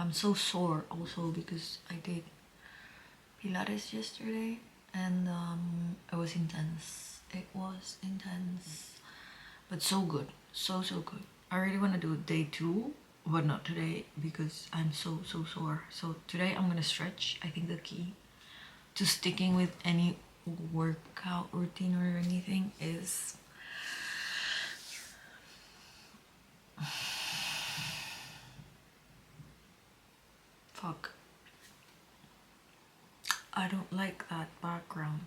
I'm so sore also because I did Pilates yesterday and it was intense. It was intense, but so good, so good. I really want to do day 2, but not today because I'm so sore. So today I'm gonna stretch. I think the key to sticking with any workout routine or anything is fuck. I don't like that background.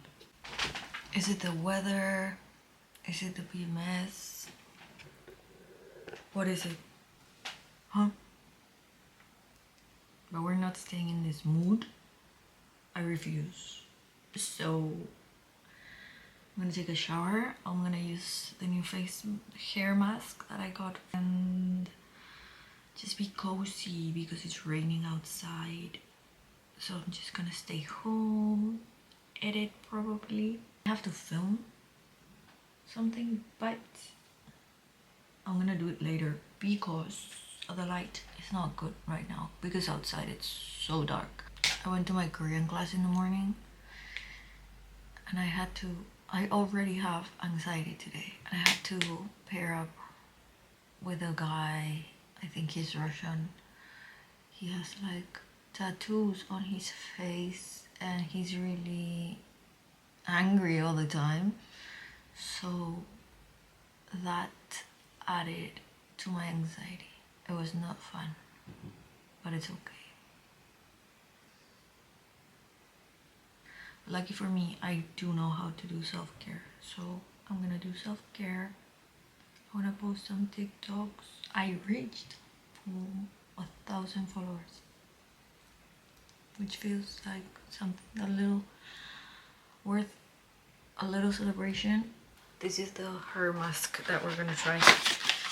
Is it the weather? Is it the PMS? What is it? Huh? But we're not staying in this mood. I refuse. So I'm gonna take a shower. I'm gonna use the new hair mask that I got and just be cozy because it's raining outside. So I'm just gonna stay home, edit probably. I have to film something, but I'm gonna do it later because the light is not good right now because outside it's so dark. I went to my Korean class in the morning and I already have anxiety today and I had to pair up with a guy. I think he's Russian. He has like tattoos on his face and he's really angry all the time, so that added to my anxiety. It was not fun, but it's okay. Lucky for me, I do know how to do self-care, so I'm gonna do self-care. I wanna post some TikToks. I reached 1,000 followers, which feels like something a little worth a little celebration. This is the hair mask that we're gonna try.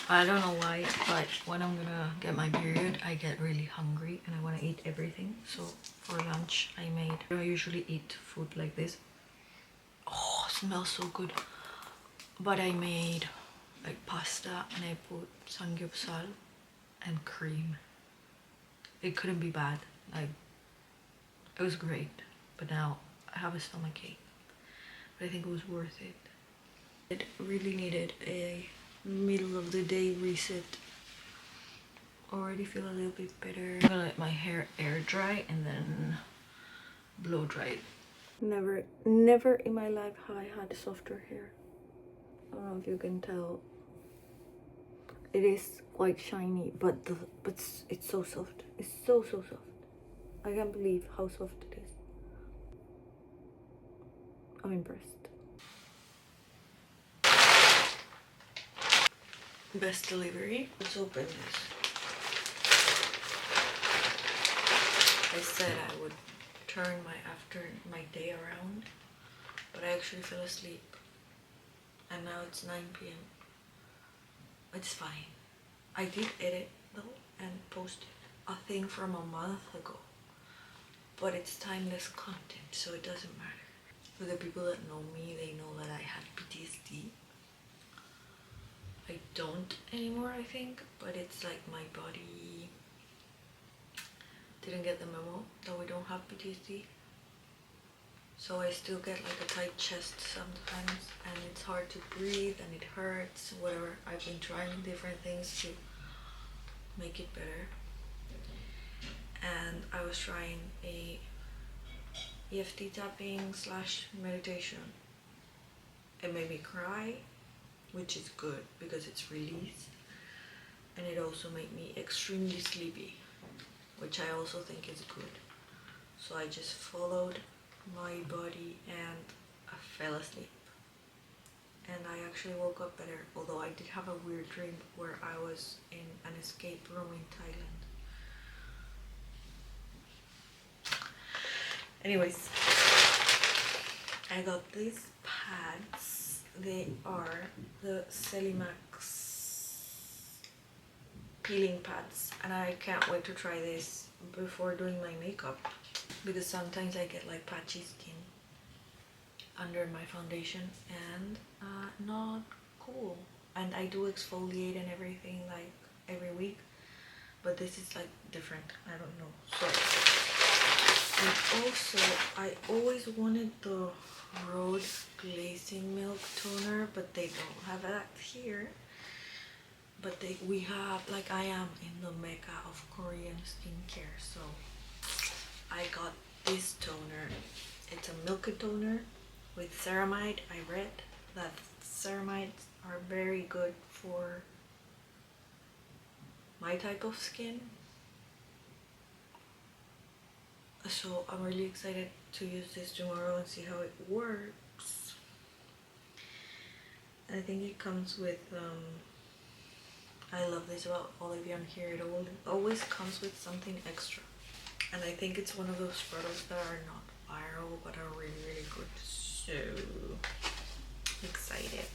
I don't know why, but when I'm gonna get my period, I get really hungry and I want to eat everything. So for lunch, I usually eat food like this. Oh, it smells so good. But I made like pasta and I put samgyeopsal and cream. It couldn't be bad. Like, it was great. But now I have a stomachache. But I think it was worth it. It really needed a middle of the day reset. Already feel a little bit better. I'm gonna let my hair air dry and then blow dry it. Never in my life have I had softer hair. I don't know if you can tell. It is quite shiny, but it's so soft. It's so soft. I can't believe how soft it is. I'm impressed. Best delivery. Let's open this. I said I would turn my day around, but I actually fell asleep. And now it's 9 p.m. It's fine. I did edit though and posted a thing from a month ago, but it's timeless content, so it doesn't matter. For the people that know me, they know that I had PTSD. I don't anymore, I think, but it's like my body didn't get the memo that we don't have PTSD. So I still get like a tight chest sometimes and it's hard to breathe and it hurts, whatever. I've been trying different things to make it better. And I was trying a EFT tapping / meditation. It made me cry, which is good because it's released, and it also made me extremely sleepy, which I also think is good. So I just followed my body and I fell asleep, and I actually woke up better, although I did have a weird dream where I was in an escape room in Thailand. Anyways, I got these pads. They are the Celimax peeling pads, and I can't wait to try this before doing my makeup because sometimes I get like patchy skin under my foundation and not cool. And I do exfoliate and everything like every week, but this is like different. I don't know. So, and also I always wanted the Road Glazing Milk Toner, but they don't have that here. But we have, like, I am in the mecca of Korean skincare, so I got this toner. It's a milk toner with ceramide. I read that ceramides are very good for my type of skin, so I'm really excited to use this tomorrow and see how it works. I think it comes with I love this about Olivia on here, it always comes with something extra, and I think it's one of those products that are not viral but are really, really good. So excited.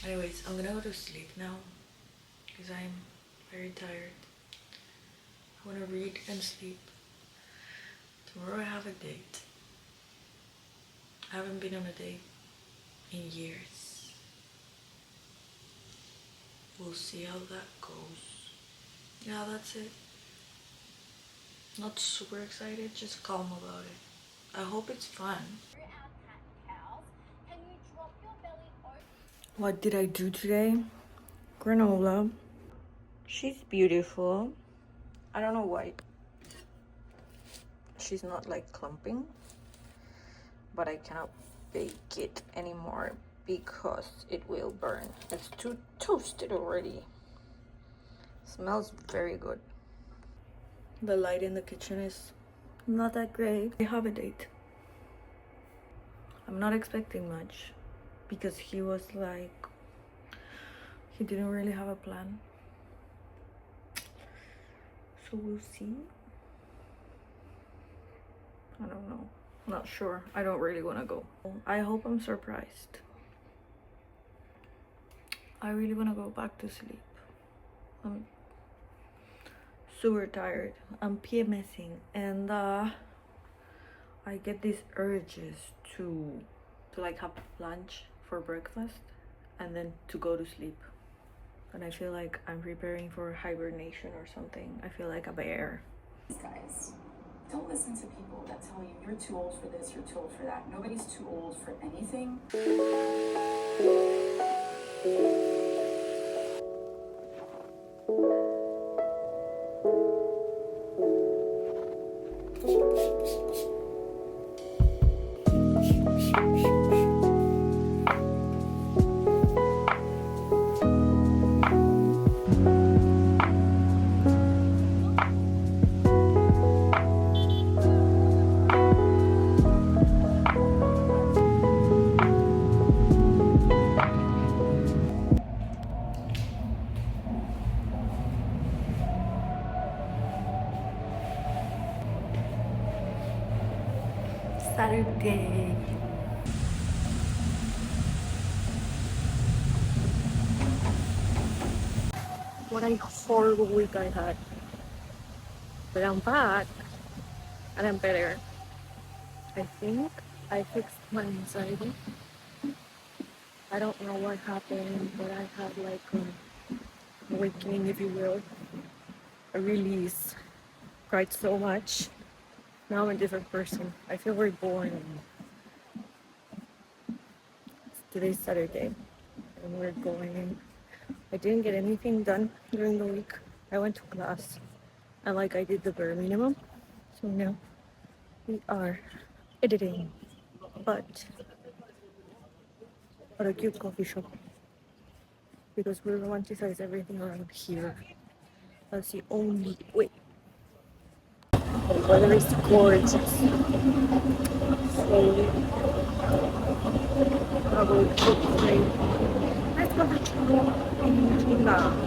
Anyways, I'm gonna go to sleep now because I'm very tired. I want to read and sleep. Tomorrow I have a date. I haven't been on a date in years. We'll see how that goes. Yeah, that's it. Not super excited, just calm about it. I hope it's fun. What did I do today? Granola. She's beautiful. I don't know why she's not like clumping, but I cannot bake it anymore because it will burn. It's too toasted already. Smells very good. The light in the kitchen is not that great. I have a date. I'm not expecting much because he was like, he didn't really have a plan. So we'll see. I don't know. Not sure. I don't really want to go. I hope I'm surprised. I really want to go back to sleep. I'm super tired. I'm PMSing, and I get these urges to like have lunch for breakfast and then to go to sleep. And I feel like I'm preparing for hibernation or something. I feel like a bear. Guys, don't listen to people that tell you you're too old for this, you're too old for that. Nobody's too old for anything. Saturday. What a horrible week I had. But I'm back and I'm better. I think I fixed my anxiety. I don't know what happened, but I had like a awakening, if you will, a release. Cried so much. Now I'm a different person. I feel reborn. Today's Saturday and we're going. I didn't get anything done during the week. I went to class and like I did the bare minimum. So now we are editing, but at a cute coffee shop because we romanticize everything around here. That's the only way. The weather is gorgeous. So I will cook today. Let's go to China.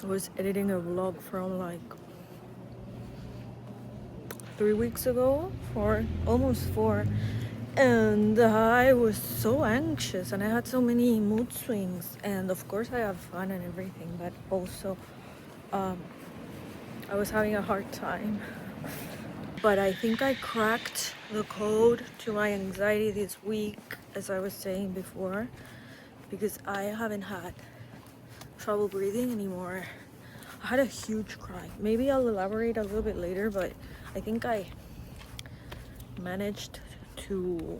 I was editing a vlog from like 3 weeks ago, almost 4, and I was so anxious and I had so many mood swings, and of course I have fun and everything, but also I was having a hard time. But I think I cracked the code to my anxiety this week, as I was saying before, because I haven't had trouble breathing anymore. I had a huge cry. Maybe I'll elaborate a little bit later, but I think I managed to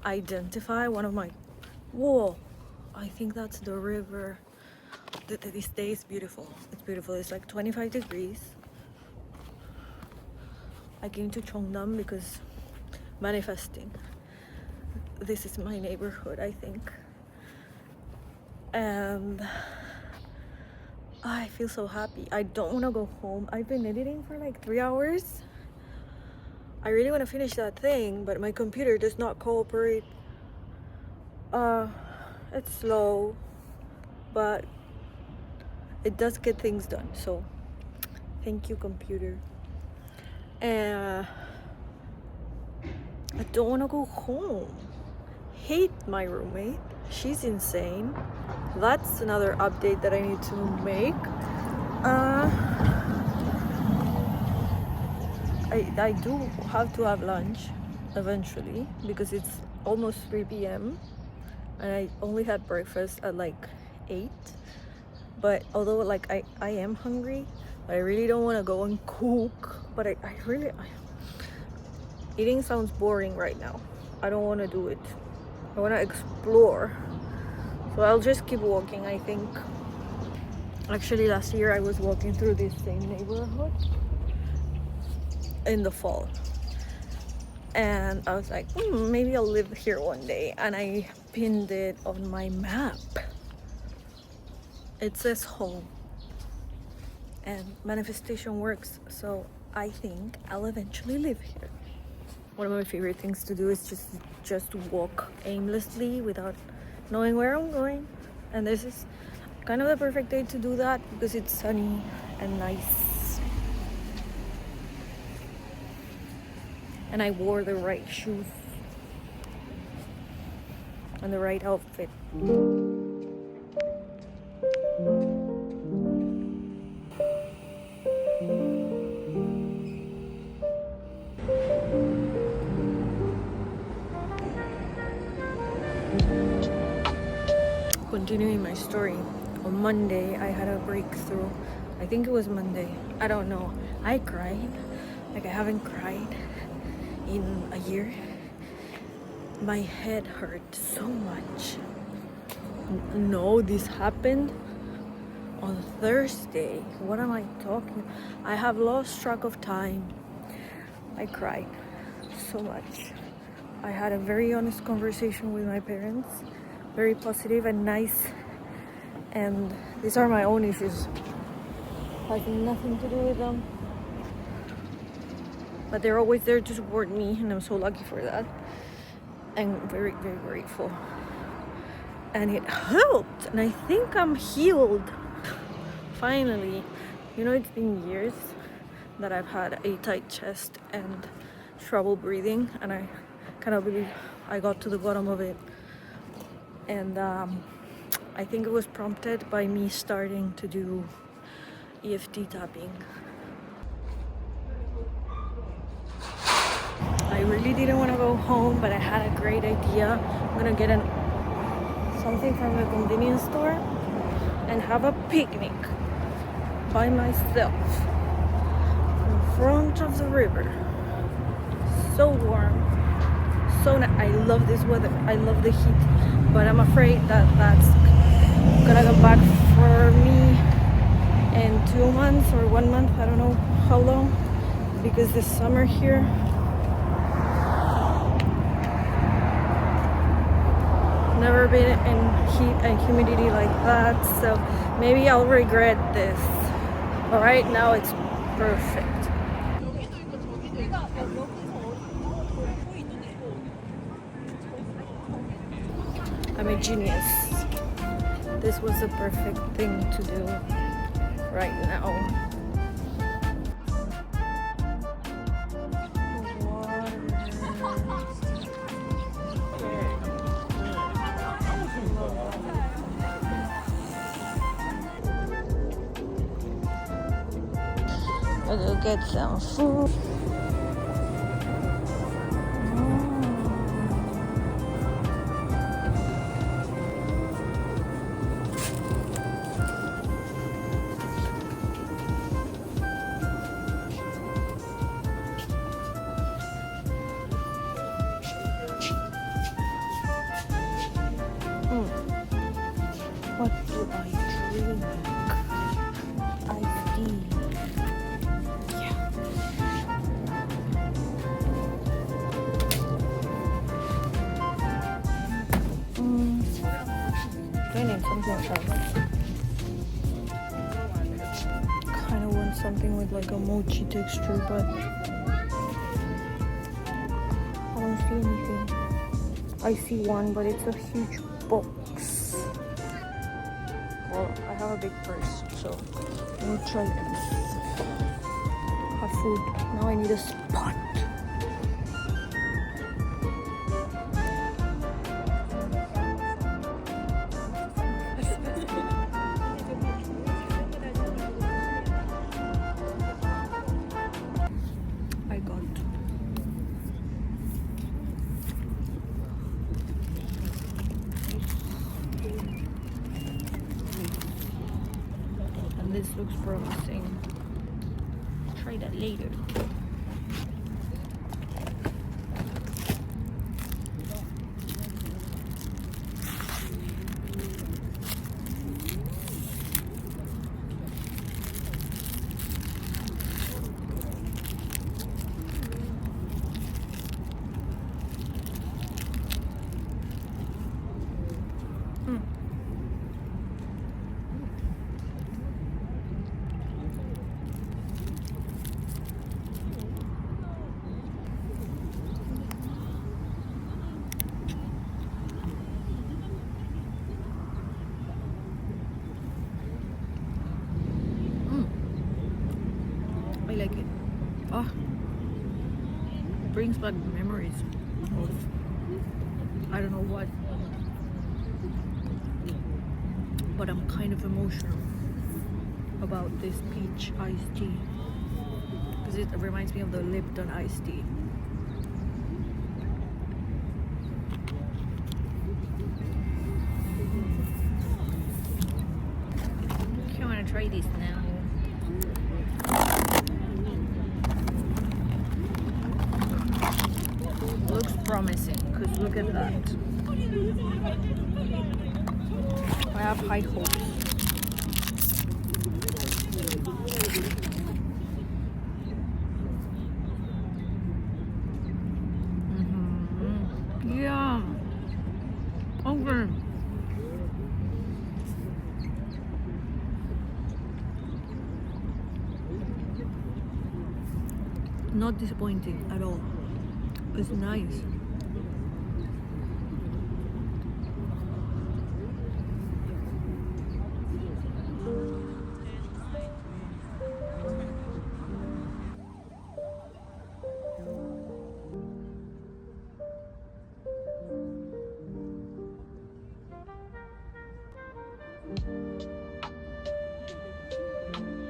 identify one of my... Whoa, I think that's the river. This day is beautiful. It's beautiful. It's like 25 degrees. I came to Cheongdam because manifesting. This is my neighborhood, I think. And I feel so happy. I don't want to go home. I've been editing for like 3 hours. I really want to finish that thing, but my computer does not cooperate. It's slow, but it does get things done. So thank you, computer. And I don't want to go home. Hate my roommate. She's insane. That's another update that I need to make. I do have to have lunch eventually because it's almost 3 p.m. and I only had breakfast at like 8. But although like I am hungry, I really don't want to go and cook. But I eating sounds boring right now. I don't want to do it. I want to explore. So I'll just keep walking, I think. Actually, last year I was walking through this same neighborhood in the fall. And I was like, maybe I'll live here one day. And I pinned it on my map. It says home. And manifestation works. So I think I'll eventually live here. One of my favorite things to do is just walk aimlessly without knowing where I'm going. And this is kind of the perfect day to do that because it's sunny and nice. And I wore the right shoes and the right outfit. Continuing my story, on Monday I had a breakthrough. I think it was Monday. I don't know. I cried like I haven't cried in a year. My head hurt so much. No, this happened on Thursday. What am I talking? I have lost track of time. I cried so much. I had a very honest conversation with my parents. Very positive and nice, and these are my own issues. Has nothing to do with them, but they're always there to support me, and I'm so lucky for that. And very, very grateful. And it helped, and I think I'm healed. Finally, you know, it's been years that I've had a tight chest and trouble breathing, and I cannot believe I got to the bottom of it. And I think it was prompted by me starting to do EFT tapping. I really didn't want to go home, but I had a great idea. I'm gonna get something from the convenience store and have a picnic by myself in front of the river. So warm, so nice. I love this weather. I love the heat, but I'm afraid that that's gonna come back for me in 2 months or 1 month. I don't know how long, because this summer here never been in heat and humidity like that, so maybe I'll regret this. But right now it's perfect. I'm a genius. This was the perfect thing to do. right now. We'll go get some food. What do I drink? Iced tea. Yeah. I need something else. Kind of want something with like a mochi texture, but I don't see anything. I see one, but it's a huge box. Well, I have a big purse, so we'll try this. Have food. Now I need a spot. I got. And this looks promising. Try that later. I like it. Oh, brings back memories of I don't know what, but I'm kind of emotional about this peach iced tea because it reminds me of the Lipton iced tea. Okay, I want to try this now. Looks promising because look at that. I have high hopes. Yeah. Okay. Not disappointing at all. It's nice.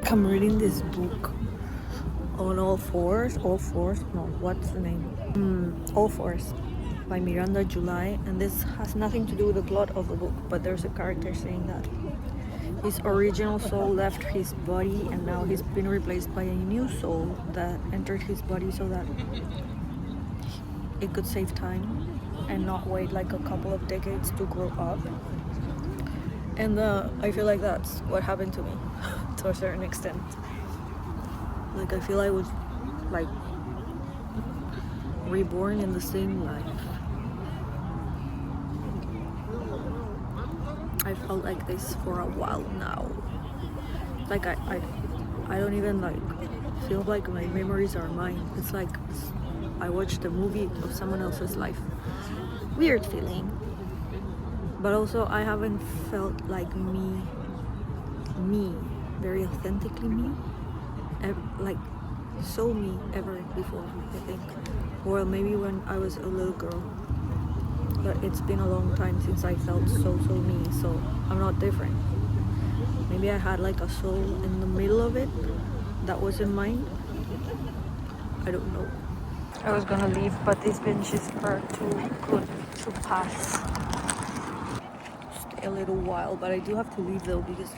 I'm reading this book on all fours, no, what's the name? All Fours by Miranda July, and this has nothing to do with the plot of the book, but there's a character saying that his original soul left his body and now he's been replaced by a new soul that entered his body so that it could save time and not wait like a couple of decades to grow up. And I feel like that's what happened to me to a certain extent. Like I feel I was like reborn in the same life. I felt like this for a while now. Like I don't even like feel like my memories are mine. It's like I watched a movie of someone else's life. Weird feeling. But also I haven't felt like me very authentically me, like so me ever before, I think. Or maybe when I was a little girl. But it's been a long time since I felt so me, so I'm not different. Maybe I had like a soul in the middle of it that wasn't mine. I don't know. I was gonna leave, but these benches are too good to pass. Stay a little while, but I do have to leave though because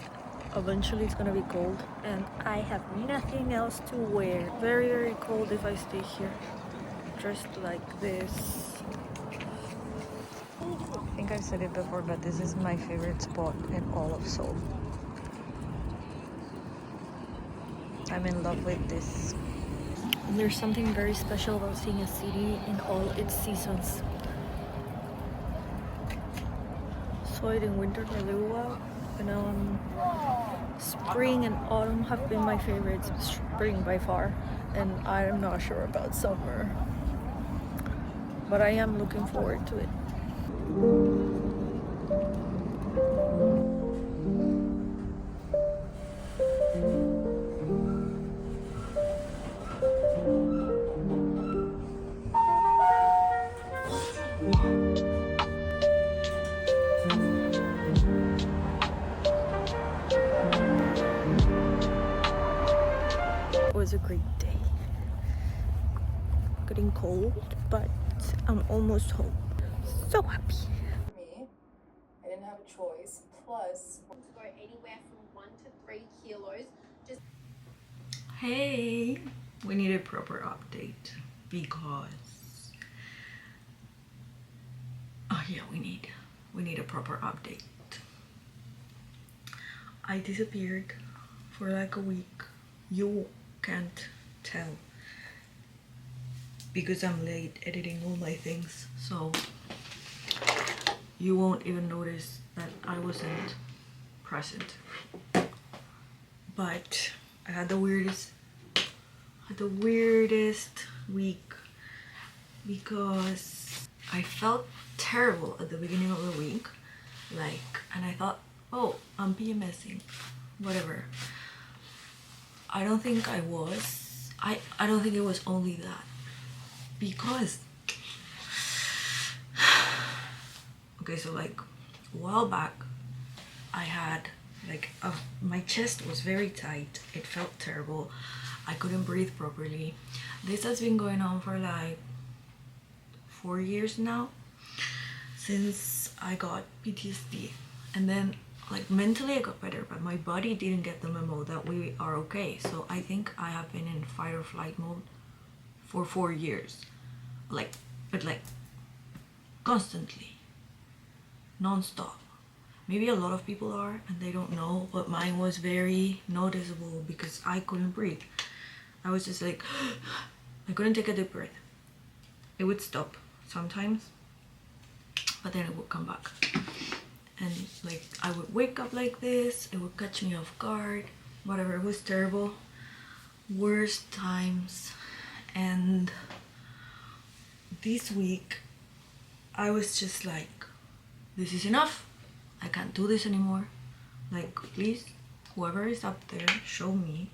eventually it's gonna be cold and I have nothing else to wear. Very cold if I stay here dressed like this. I think I've said it before, but this is my favorite spot in all of Seoul. I'm in love with this. There's something very special about seeing a city in all its seasons. Saw it in winter for a little while, and spring and autumn have been my favorites. Spring by far, and I'm not sure about summer, but I am looking forward to it. It was a great day. Getting cold, but I'm almost home. So happy. Me, I didn't have a choice. Plus, to go anywhere from 1 to 3 kilos. Just Hey, we need a proper update because yeah, we need a proper update. I disappeared for like a week. You can't tell because I'm late editing all my things, so you won't even notice that I wasn't present. But I had the weirdest week because I felt terrible at the beginning of the week, and I thought, oh, I'm PMSing, whatever. I don't think I was. I don't think it was only that, because okay, so like a while back I had my chest was very tight. It felt terrible. I couldn't breathe properly. This has been going on for like 4 years now, since I got PTSD. And then like mentally I got better, but my body didn't get the memo that we are okay. So I think I have been in fight or flight mode for 4 years, but constantly, non-stop. Maybe a lot of people are and they don't know, but mine was very noticeable because I couldn't breathe. I was just like I couldn't take a deep breath. It would stop sometimes, but then it would come back, and like I would wake up like this. It would catch me off guard, whatever. It was terrible. Worst times. And this week I was just like, this is enough. I can't do this anymore. Like, please, whoever is up there, show me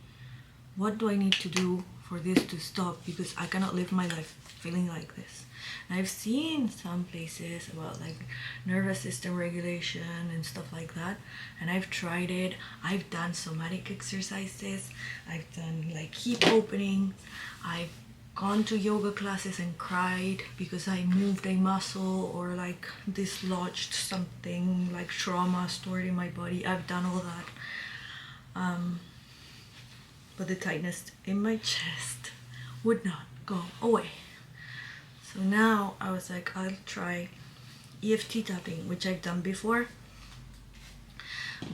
what do I need to do for this to stop, because I cannot live my life feeling like this. And I've seen some places about like nervous system regulation and stuff like that, and I've tried it. I've done somatic exercises, I've done like hip opening, I've gone to yoga classes and cried because I moved a muscle or like dislodged something, like trauma stored in my body. I've done all that, but the tightness in my chest would not go away. So now I was like, I'll try EFT tapping, which I've done before,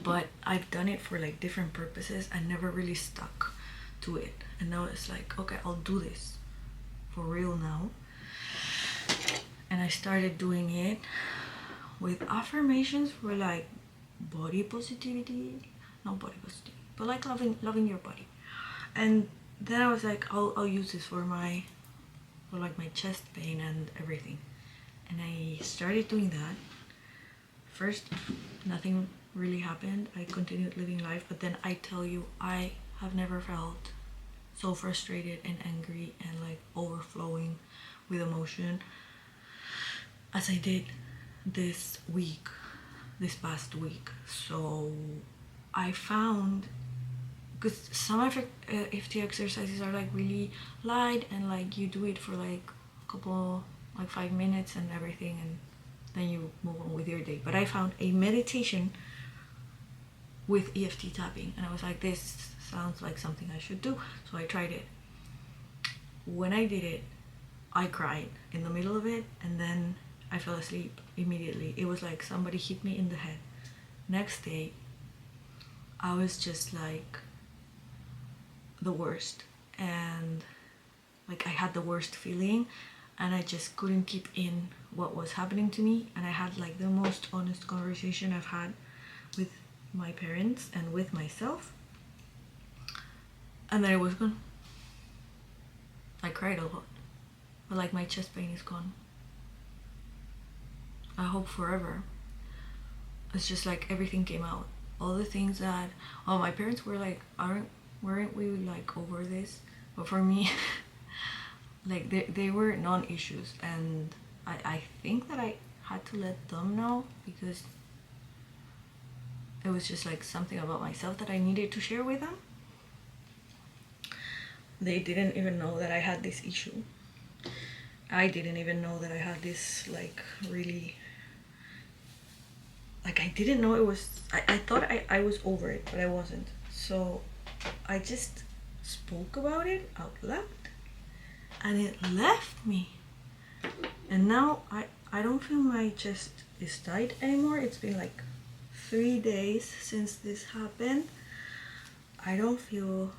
but I've done it for like different purposes and never really stuck to it. And now it's like, okay, I'll do this for real now. And I started doing it with affirmations for like body positivity, not body positivity, but like loving your body. And then I was like, I'll use this for like my chest pain and everything. And I started doing that. First, nothing really happened. I continued living life, but then I tell you, I have never felt so frustrated and angry and like overflowing with emotion as I did this week, this past week. So I found, because some of FT exercises are like really light and like you do it for like a couple, like 5 minutes and everything, and then you move on with your day. But I found a meditation with EFT tapping, and I was like, this sounds like something I should do. So I tried it. When I did it, I cried in the middle of it, and then I fell asleep immediately. It was like somebody hit me in the head. Next day, I was just like the worst, and like I had the worst feeling, and I just couldn't keep in what was happening to me. And I had like the most honest conversation I've had with my parents and with myself, and then it was gone. I cried a lot, but like my chest pain is gone. I hope forever. It's just like everything came out. All the things that, oh, my parents were like, weren't we like over this? But for me, like they were non-issues, and I think that I had to let them know, because it was just like something about myself that I needed to share with them. They didn't even know that I had this issue. I didn't even know that I had this like really, like I didn't know it was, I thought I was over it, but I wasn't. So I just spoke about it out loud, and it left me. And now I don't feel my chest is tight anymore. It's been like 3 days since this happened. I don't feel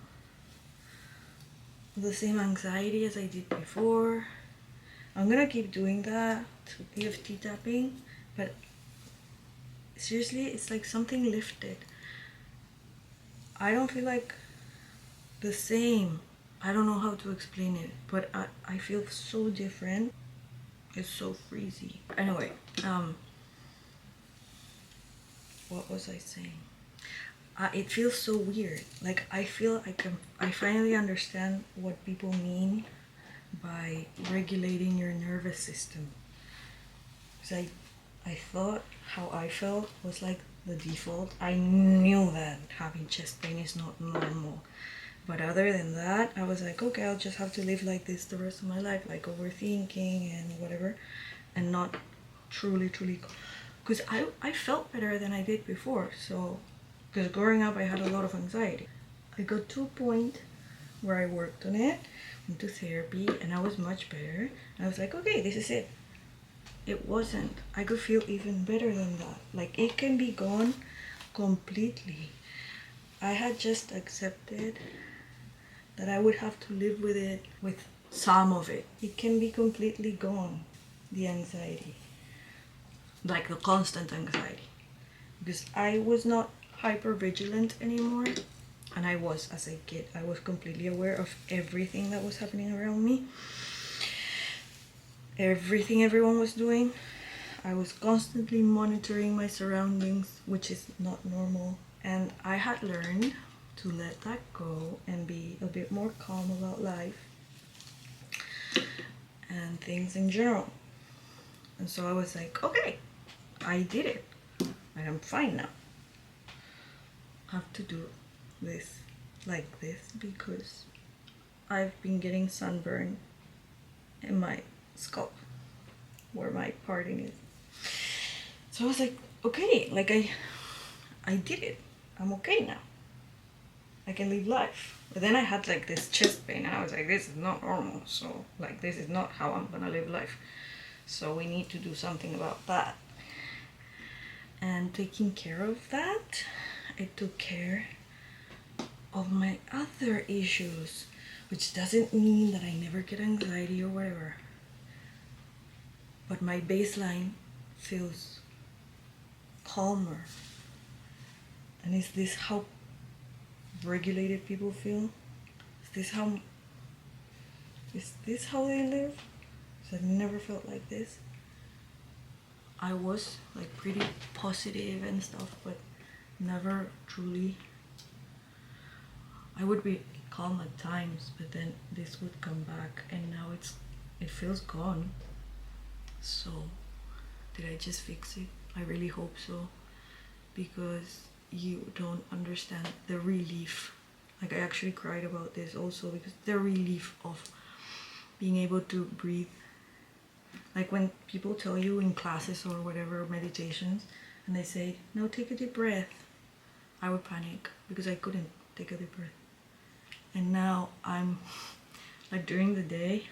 the same anxiety as I did before. I'm gonna keep doing that, EFT tapping, but seriously, it's like something lifted. I don't feel like the same. I don't know how to explain it, but I feel so different. It's so freezy. Anyway, what was I saying? It feels so weird. Like I feel I finally understand what people mean by regulating your nervous system. Because I thought how I felt was like the default. I knew that having chest pain is not normal. But other than that, I was like, okay, I'll just have to live like this the rest of my life, like overthinking and whatever, and not truly, because I felt better than I did before. So, because growing up, I had a lot of anxiety. I got to a point where I worked on it, went to therapy, and I was much better. And I was like, okay, this is it. It wasn't. I could feel even better than that. Like, it can be gone completely. I had just accepted that I would have to live with it, with some of it. It can be completely gone, the anxiety. Like the constant anxiety. Because I was not hyper vigilant anymore, and I was as a kid. I was completely aware of everything that was happening around me, everything everyone was doing. I was constantly monitoring my surroundings, which is not normal, and I had learned to let that go and be a bit more calm about life and things in general. And so I was like, okay, I did it. I am fine now. I have to do this like this because I've been getting sunburn in my scalp where my parting is. So I was like, okay, like I did it. I'm okay now. I can live life. But then I had like this chest pain, and I was like, this is not normal. So like, this is not how I'm gonna live life. So we need to do something about that. And taking care of that, I took care of my other issues, which doesn't mean that I never get anxiety or whatever. But my baseline feels calmer. And is this how regulated people feel? Is this how they live? So I've never felt like this. I was like pretty positive and stuff, but never truly. I would be calm at times, but then this would come back, and now it feels gone. So did I just fix it? I really hope so, because you don't understand the relief. Like, I actually cried about this also, because the relief of being able to breathe. Like when people tell you in classes or whatever, meditations, and they say, no, take a deep breath, I would panic because I couldn't take a deep breath. And now I'm like, during the day,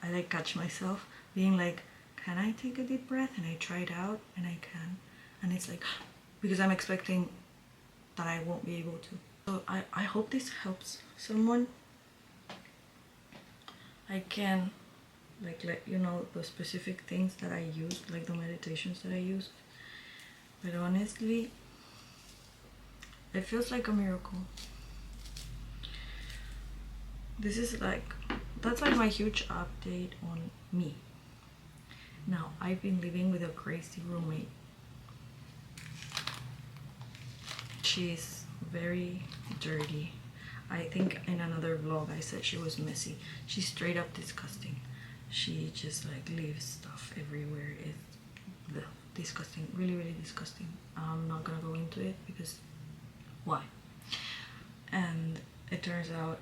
I like catch myself being like, can I take a deep breath? And I try it out and I can. And it's like, because I'm expecting that I won't be able to. So I hope this helps someone. I can like let you know the specific things that I used, like the meditations that I used. But honestly, it feels like a miracle. This is like, that's like my huge update on me. Now, I've been living with a crazy roommate. She's very dirty. I think in another vlog I said she was messy. She's straight up disgusting. She just like leaves stuff everywhere. It's disgusting, really, really disgusting. I'm not gonna go into it because why? And it turns out,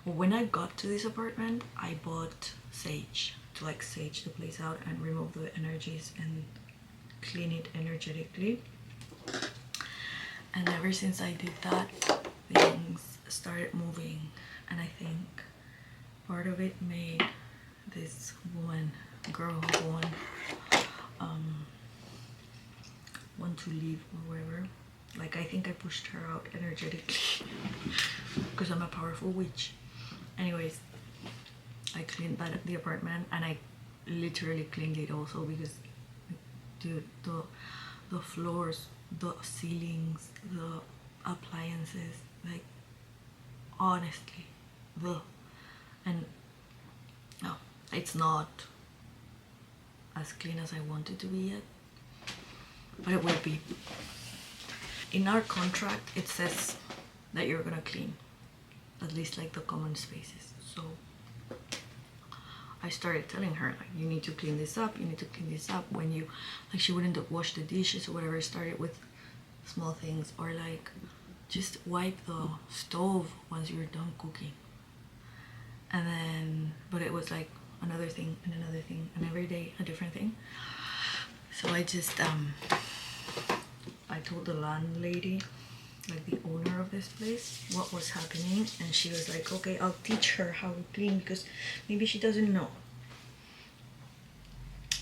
well, when I got to this apartment, I bought sage to like sage the place out and remove the energies and clean it energetically. And ever since I did that, things started moving, and I think part of it made this girl want to leave or whatever. Like, I think I pushed her out energetically because I'm a powerful witch. Anyways, I cleaned the apartment, and I literally cleaned it also because, dude, the floors, the ceilings, the appliances, like, honestly, and no, it's not as clean as I want it to be yet, but it will be. In our contract, it says that you're gonna clean at least like the common spaces. So I started telling her, like, you need to clean this up, you need to clean this up. When you, like, she wouldn't wash the dishes or whatever. I started with small things, or like just wipe the stove once you're done cooking. And then, but it was like another thing and another thing, and every day a different thing. So I just I told the landlady, like the owner of this place, what was happening, and she was like, okay, I'll teach her how to clean because maybe she doesn't know.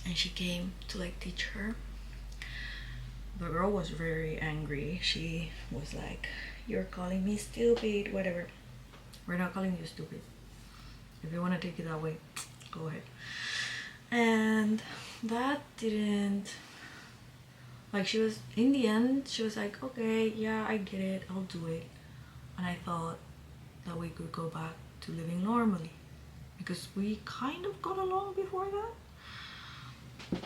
And she came to like teach her. The girl was very angry. She was like, you're calling me stupid, whatever. We're not calling you stupid. If you want to take it that way, go ahead. And that didn't, like, she was, in the end, she was like, okay, yeah, I get it, I'll do it. And I thought that we could go back to living normally, because we kind of got along before that.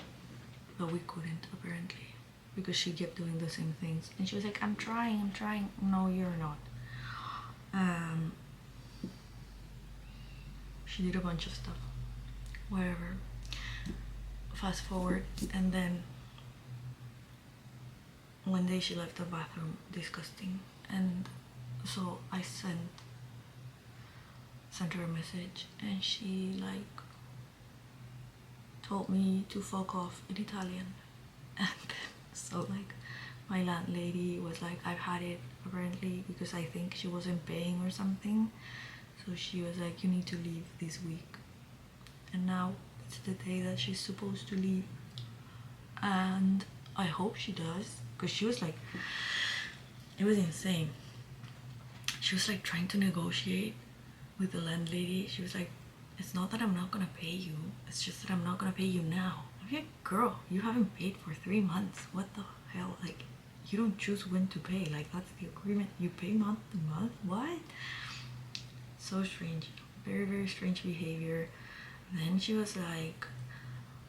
But we couldn't, apparently, because she kept doing the same things. And she was like, I'm trying. No, you're not. She did a bunch of stuff. Whatever. Fast forward, and then one day she left the bathroom disgusting, and so I sent her a message, and she like told me to fuck off in Italian. And so like my landlady was like, I've had it apparently, because I think she wasn't paying or something. So she was like, you need to leave this week. And now it's the day that she's supposed to leave, and I hope she does, because she was like, it was insane. She was like trying to negotiate with the landlady. She was like, it's not that I'm not gonna pay you, it's just that I'm not gonna pay you now. I'm like, girl, you haven't paid for 3 months. What the hell? Like, you don't choose when to pay. Like, that's the agreement. You pay month to month. What? So strange. Very, very strange behavior. Then she was like,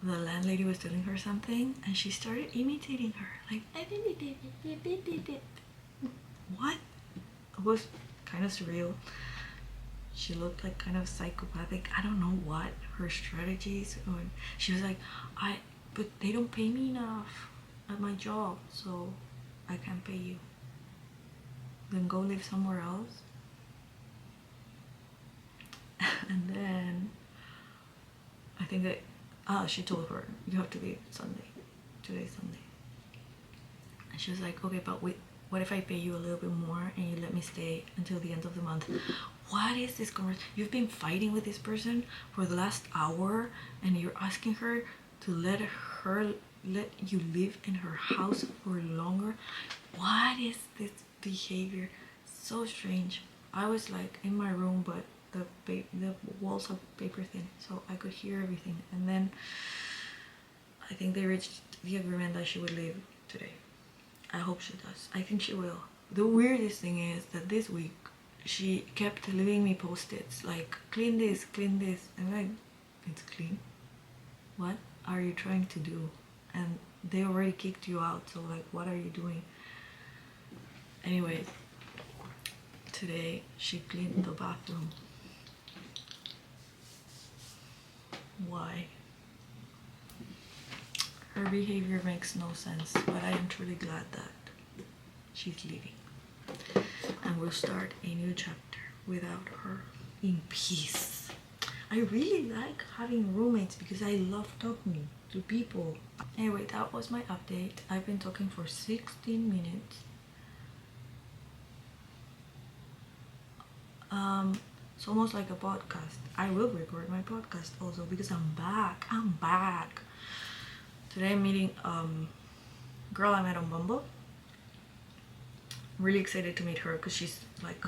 the landlady was telling her something, and she started imitating her. Like, I did it. what? It was kind of surreal. She looked like kind of psychopathic. I don't know what her strategies. Or she was like, but they don't pay me enough at my job, so I can't pay you. Then go live somewhere else. And then I think that she told her, you have to leave Sunday. Today's Sunday. And she was like, okay, but wait, what if I pay you a little bit more and you let me stay until the end of the month? What is this conversation? You've been fighting with this person for the last hour and you're asking her to let you live in her house for longer? What is this behavior? So strange. I was like in my room, but the walls are paper thin, so I could hear everything. And then I think they reached the agreement that she would leave today. I hope she does. I think she will. The weirdest thing is that this week she kept leaving me post-its like, clean this, and like, it's clean. What are you trying to do? And they already kicked you out, so like, what are you doing? Anyway, today she cleaned the bathroom. Why? Her behavior makes no sense, but I am truly glad that she's leaving. And we'll start a new chapter without her, in peace. I really like having roommates because I love talking to people. Anyway, that was my update. I've been talking for 16 minutes. It's almost like a podcast. I will record my podcast also because I'm back. Today I'm meeting girl I met on Bumble. I'm really excited to meet her because she's like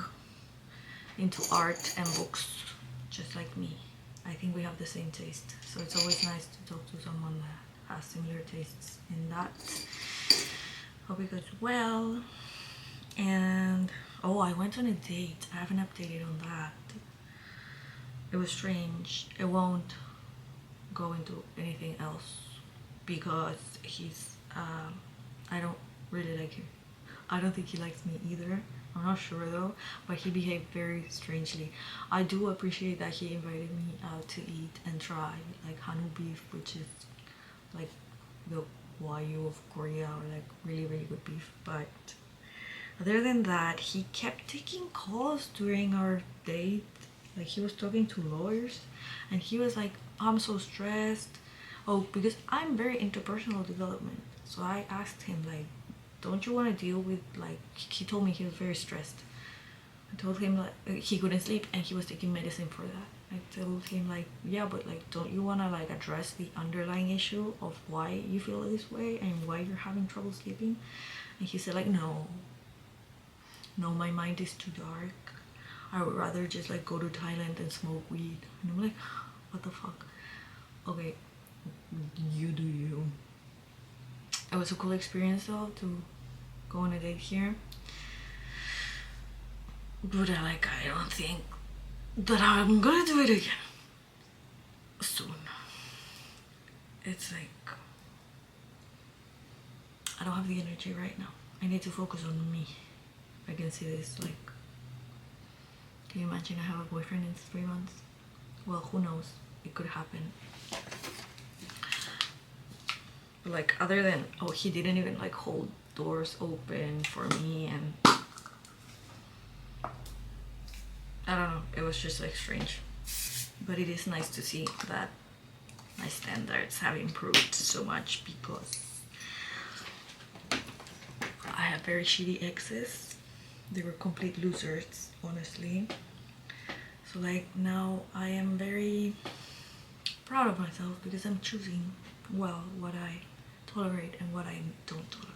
into art and books just like me. I think we have the same taste, so it's always nice to talk to someone that has similar tastes in that. Hope it goes well. And oh, I went on a date. I haven't updated on that. It was strange. It won't go into anything else because he's I don't really like him. I don't think he likes me either. I'm not sure though, but he behaved very strangely. I do appreciate that he invited me out to eat and try like Hanu beef, which is like the Wagyu of Korea, or like really good beef. But other than that, he kept taking calls during our date. Like he was talking to lawyers and he was like, I'm so stressed. Oh, because I'm very into personal development. So I asked him like, don't you want to deal with like, he told me he was very stressed. I told him like he couldn't sleep and he was taking medicine for that. I told him like, yeah, but like, don't you want to like address the underlying issue of why you feel this way and why you're having trouble sleeping? And he said like, no, my mind is too dark. I would rather just like go to Thailand and smoke weed. And I'm like, what the fuck? Okay, you do you. It was a cool experience though to go on a date here. But I don't think that I'm gonna do it again soon. It's like, I don't have the energy right now. I need to focus on me. I can see this like, can you imagine I have a boyfriend in 3 months? Well, who knows? It could happen. But like, other than, oh, he didn't even like hold doors open for me, and I don't know, it was just like strange. But it is nice to see that my standards have improved so much, because I have very shitty exes. They were complete losers, honestly. So like now I am very proud of myself because I'm choosing well what I tolerate and what I don't tolerate.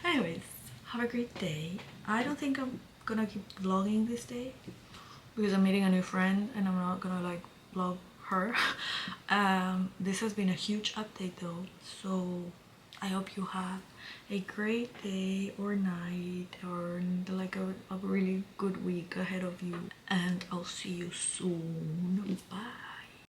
Anyways, have a great day. I don't think I'm gonna keep vlogging this day because I'm meeting a new friend and I'm not gonna like vlog her. This has been a huge update though, so I hope you have a great day or night, or like a really good week ahead of you, and I'll see you soon. Bye.